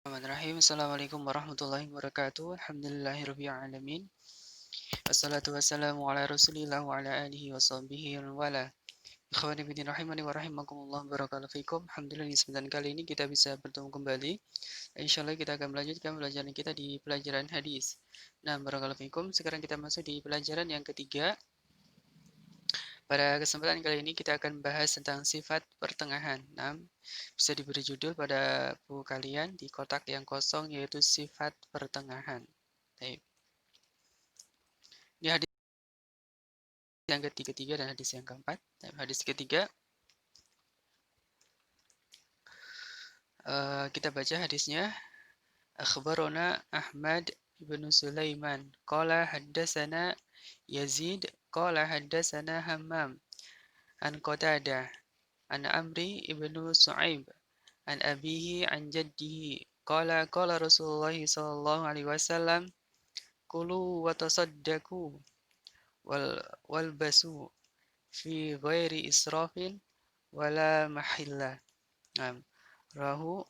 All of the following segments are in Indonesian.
Bismillahirrahmanirrahim. Assalamualaikum warahmatullahi wabarakatuh. Alhamdulillahirabbil alamin. Wassalatu wassalamu ala Rasulillah wa ala alihi wa sahbihi wa wala. Ikhwani fillah rahimani wa rahimakumullah barakallahu fikum. Alhamdulillah di kesempatan kali ini kita bisa bertemu kembali. Insyaallah kita akan melanjutkan pelajaran kita di pelajaran hadis. Nah, barakallahu fikum. Sekarang kita masuk di pelajaran yang ketiga. Pada kesempatan kali ini kita akan bahas tentang sifat pertengahan. Nah, bisa diberi judul pada buku kalian di kotak yang kosong yaitu sifat pertengahan. Baik. Ini hadis yang ketiga dan hadis yang keempat. Nah, hadis ketiga kita baca hadisnya. Akhbarona Ahmad ibn Sulaiman qala haddatsana Yazid qala haddatsana Hammam an Qatadah an Amri ibn Su'aib an abihi an jaddihi qala qala Rasulullah sallallahu alaihi wasallam kulu wa tasaddaqu walbasu fi ghairi israfin wala mahillah. Rahu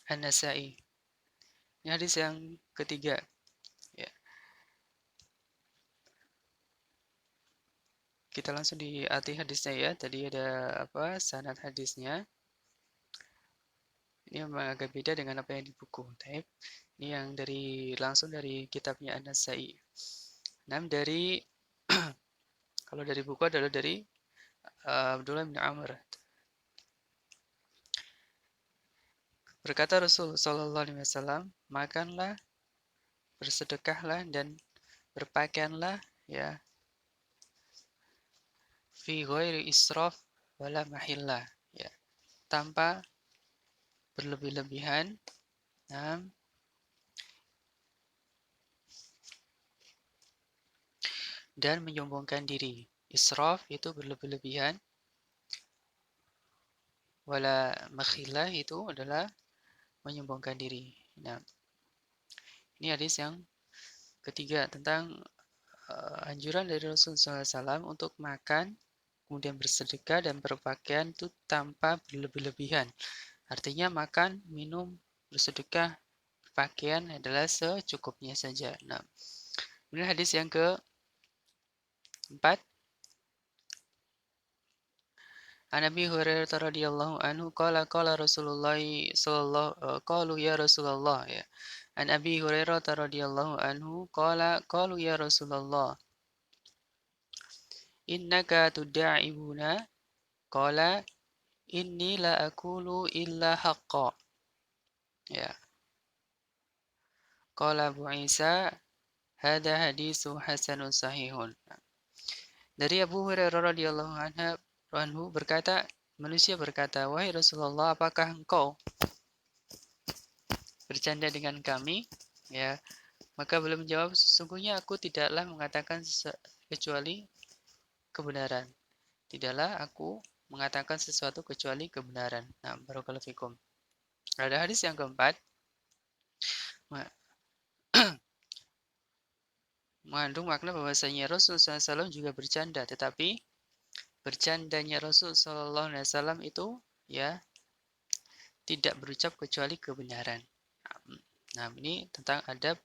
An-Nasa'i. Ini hadis yang ketiga. Ya. Kita langsung diarti hadisnya ya. Tadi ada apa? Sanad hadisnya. Ini memang agak beda dengan apa yang di buku. Ini yang langsung dari kitabnya An-Nasa'i. Dari kalau dari buku adalah dari Abdullah bin Amr. Berkata Rasul sallallahu alaihi wasallam, makanlah, bersedekahlah dan berpakaianlah ya fi ghairi israf wala mahillah ya, tanpa berlebih-lebihan dan menyombongkan diri. Israf itu berlebih-lebihan, wala makhillah itu adalah menyombongkan diri. Nah, ini hadis yang ketiga tentang anjuran dari Rasulullah SAW untuk makan, kemudian bersedekah dan berpakaian itu tanpa berlebih-lebihan. Artinya makan, minum, bersedekah, berpakaian adalah secukupnya saja. Nah, kemudian hadis yang keempat. An Abi Hurairah radhiyallahu anhu qala qala Rasulullah sallallahu qalu ya Rasulullah ya. An Abi Hurairah radhiyallahu anhu qala qalu ya Rasulullah innaka tuda'ibuna qala inni la aqulu illa haqqa ya. Qala Abu Isa hada hadisu hasanun sahihun. Dari Abu Hurairah radhiyallahu anhu berkata, manusia berkata, wahai Rasulullah, apakah engkau bercanda dengan kami? Ya, maka beliau menjawab, sesungguhnya aku tidaklah mengatakan kecuali kebenaran. Tidaklah aku mengatakan sesuatu kecuali kebenaran. Nah, barakallahu fikum. Ada hadis yang keempat, mengandung makna bahwasanya Rasulullah SAW juga bercanda, tetapi bercandanya Rasulullah SAW itu ya tidak berucap kecuali kebenaran. Nah, ini tentang adab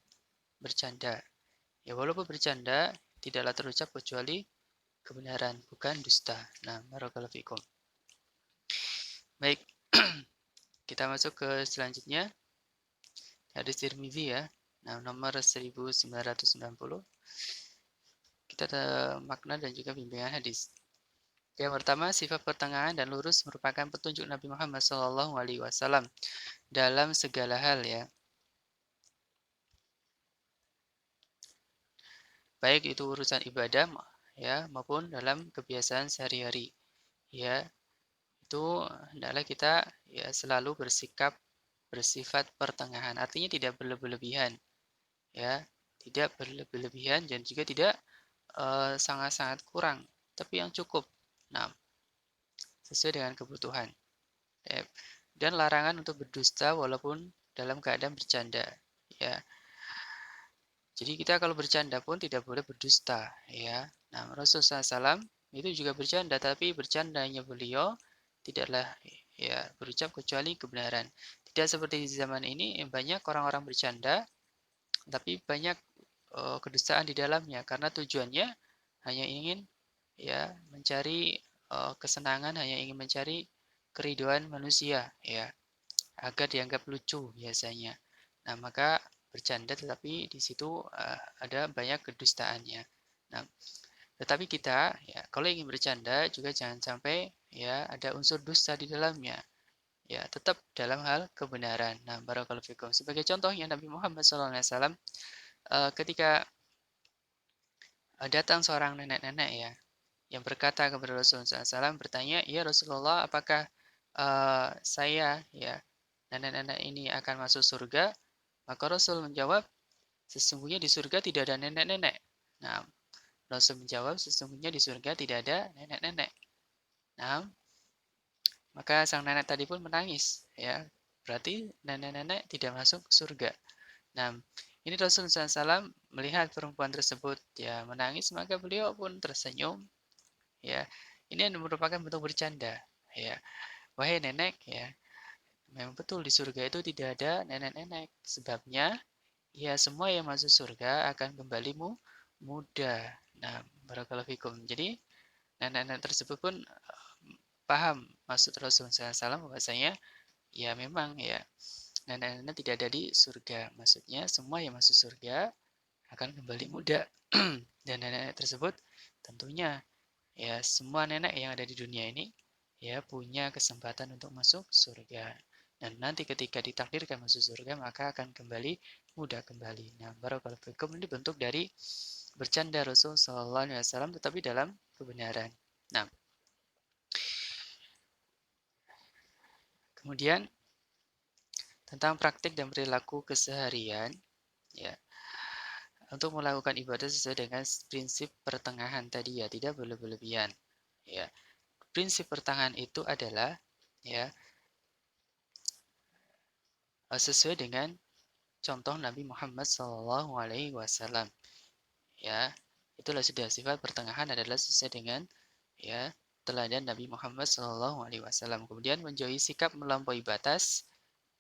bercanda. Ya, walaupun bercanda tidaklah terucap kecuali kebenaran, bukan dusta. Nah, barakallahu fikum. Baik, kita masuk ke selanjutnya. Hadis Tirmizi ya. Nah, nomor 1990. Kita ada makna dan juga bimbingan hadis. Yang pertama, sifat pertengahan dan lurus merupakan petunjuk Nabi Muhammad SAW dalam segala hal ya. Baik itu urusan ibadah ya maupun dalam kebiasaan sehari-hari. Ya, itu hendaklah kita ya selalu bersifat pertengahan. Artinya tidak berlebihan. Ya, tidak berlebihan dan juga tidak sangat-sangat kurang, tapi yang cukup. Nah, sesuai dengan kebutuhan. Ya. Dan larangan untuk berdusta walaupun dalam keadaan bercanda. Ya. Jadi kita kalau bercanda pun tidak boleh berdusta. Ya. Nah, Rasulullah SAW itu juga bercanda, tapi bercandanya beliau tidaklah ya berucap kecuali kebenaran. Tidak seperti di zaman ini banyak orang-orang bercanda, tapi banyak kedustaan di dalamnya karena tujuannya hanya ingin ya mencari kesenangan, hanya ingin mencari keriduan manusia ya, agar dianggap lucu biasanya. Nah, maka bercanda tetapi di situ ada banyak kedustaannya. Nah, tetapi kita ya kalau ingin bercanda juga jangan sampai ya ada unsur dusta di dalamnya. Ya, tetap dalam hal kebenaran. Nah, barakallahu fikum. Sebagai contohnya Nabi Muhammad SAW ketika datang seorang nenek-nenek ya yang berkata kepada Rasulullah SAW bertanya, ya Rasulullah, apakah saya ya nenek-nenek ini akan masuk surga? Maka Rasul menjawab, sesungguhnya di surga tidak ada nenek-nenek. Nah, Rasul menjawab, sesungguhnya di surga tidak ada nenek-nenek. Nah, maka sang nenek tadi pun menangis, ya. Berarti nenek-nenek tidak masuk surga. Nah, ini Rasulullah SAW melihat perempuan tersebut ya menangis, maka beliau pun tersenyum. Ya, ini merupakan bentuk bercanda. Ya, wahai nenek, ya, memang betul di surga itu tidak ada nenek-nenek. Sebabnya, ya semua yang masuk surga akan kembali muda. Nah, barakallahu fikum. Jadi, nenek-nenek tersebut pun paham maksud Rasulullah SAW bahwasanya ya memang ya nenek-nenek tidak ada di surga. Maksudnya semua yang masuk surga akan kembali muda. Dan nenek-nenek tersebut tentunya ya semua nenek yang ada di dunia ini ya punya kesempatan untuk masuk surga. Dan nanti ketika ditakdirkan masuk surga maka akan kembali muda kembali. Nah, barakallahu fikum, ini bentuk dari bercanda Rasul sallallahu alaihi wasallam tetapi dalam kebenaran. Nah, kemudian tentang praktik dan perilaku keseharian ya. Untuk melakukan ibadah sesuai dengan prinsip pertengahan tadi ya, tidak berlebihan. Ya. Prinsip pertengahan itu adalah ya sesuai dengan contoh Nabi Muhammad SAW. Ya, itulah sudah sifat pertengahan adalah sesuai dengan ya teladan Nabi Muhammad SAW. Kemudian menjauhi sikap melampaui batas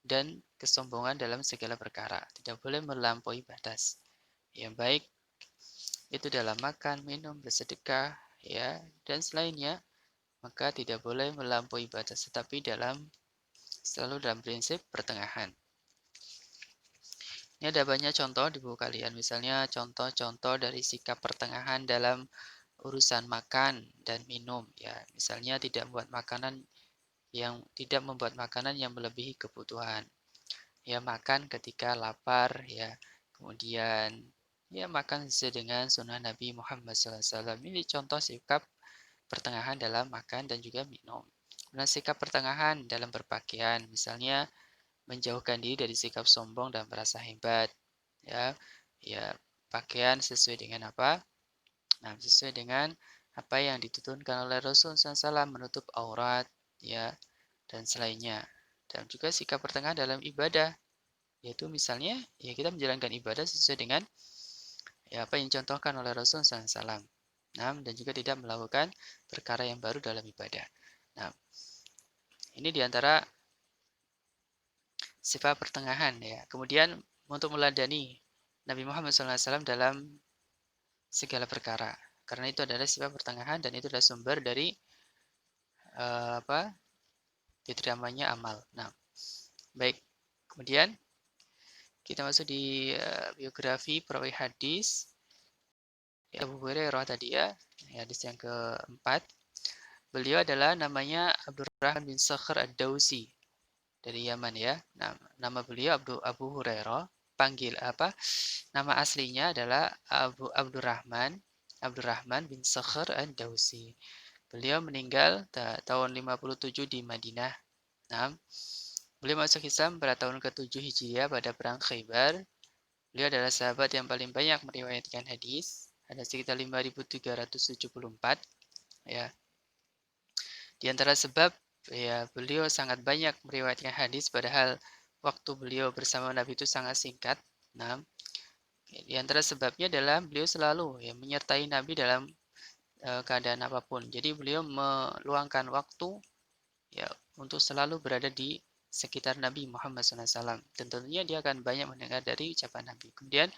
dan kesombongan dalam segala perkara. Tidak boleh melampaui batas. Yang baik itu dalam makan, minum, bersedekah, ya, dan selainnya, maka tidak boleh melampaui batas, tetapi selalu dalam prinsip pertengahan. Ini ada banyak contoh di buku kalian, misalnya contoh-contoh dari sikap pertengahan dalam urusan makan dan minum, ya, misalnya tidak membuat makanan yang melebihi kebutuhan, ya makan ketika lapar, ya, kemudian ya makan sesuai dengan sunnah Nabi Muhammad SAW. Ini contoh sikap pertengahan dalam makan dan juga minum. Kemudian sikap pertengahan dalam berpakaian, misalnya menjauhkan diri dari sikap sombong dan merasa hebat. Ya, ya pakaian sesuai dengan apa? Nah, sesuai dengan apa yang dituntunkan oleh Rasul SAW, menutup aurat, ya, dan selainnya. Dan juga sikap pertengahan dalam ibadah, yaitu misalnya ya kita menjalankan ibadah sesuai dengan ya apa yang dicontohkan oleh Rasul SAW. Nah, dan juga tidak melakukan perkara yang baru dalam ibadah. Nah, ini diantara sifat pertengahan ya. Kemudian untuk meladani Nabi Muhammad SAW dalam segala perkara. Karena itu adalah sifat pertengahan dan itu adalah sumber dari apa? Diterimanya amal. Nah, baik. Kemudian kita masuk di biografi perawi hadis. Ya, Abu Hurairah tadi ya, hadis yang keempat. Beliau adalah namanya Abdurrahman bin Sakhr ad-Dausi dari Yaman ya. Nama beliau Abu Hurairah. Panggil apa? Nama aslinya adalah Abdurrahman bin Sakhr ad-Dausi. Beliau meninggal tahun 57 di Madinah. Nah, beliau masuk Islam pada tahun ke-7 Hijriah pada perang Khaybar. Beliau adalah sahabat yang paling banyak meriwayatkan hadis, ada sekitar 5.374 ya. Di antara sebab ya beliau sangat banyak meriwayatkan hadis padahal waktu beliau bersama Nabi itu sangat singkat. Nah, di antara sebabnya adalah beliau selalu ya menyertai Nabi dalam keadaan apapun. Jadi beliau meluangkan waktu ya untuk selalu berada di sekitar Nabi Muhammad SAW. Dan tentunya dia akan banyak mendengar dari ucapan Nabi. Kemudian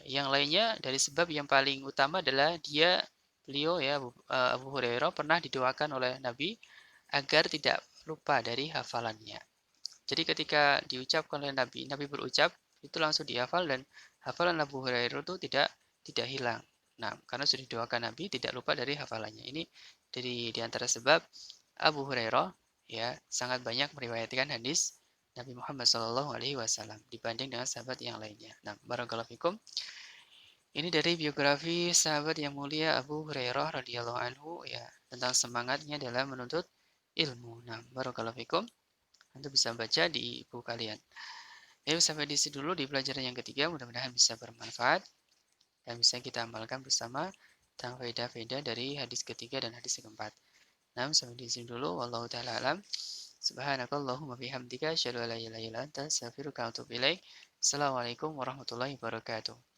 yang lainnya dari sebab yang paling utama adalah beliau ya Abu Hurairah pernah didoakan oleh Nabi agar tidak lupa dari hafalannya. Jadi ketika diucapkan oleh Nabi, Nabi berucap itu langsung dihafal dan hafalan Abu Hurairah itu tidak hilang. Nah, karena sudah didoakan Nabi tidak lupa dari hafalannya. Ini dari di antara sebab Abu Hurairah ya sangat banyak meriwayatkan hadis Nabi Muhammad SAW dibanding dengan sahabat yang lainnya. Nah, barakallahu fikum. Ini dari biografi sahabat yang mulia Abu Hurairah radhiyallahu anhu ya tentang semangatnya dalam menuntut ilmu. Nah, barakallahu fikum. Anda bisa baca di buku kalian. Ayo sampai di sini dulu di pelajaran yang ketiga. Mudah-mudahan bisa bermanfaat dan bisa kita amalkan bersama tentang faedah-faedah dari hadis ketiga dan hadis keempat. Nah, sampai di sini dulu. Wallahu taala alam. Subhanakallahumma bihamdika asyhadu an la ilaha illa anta astaghfiruka wa atubu ilaik. Assalamualaikum warahmatullahi wabarakatuh.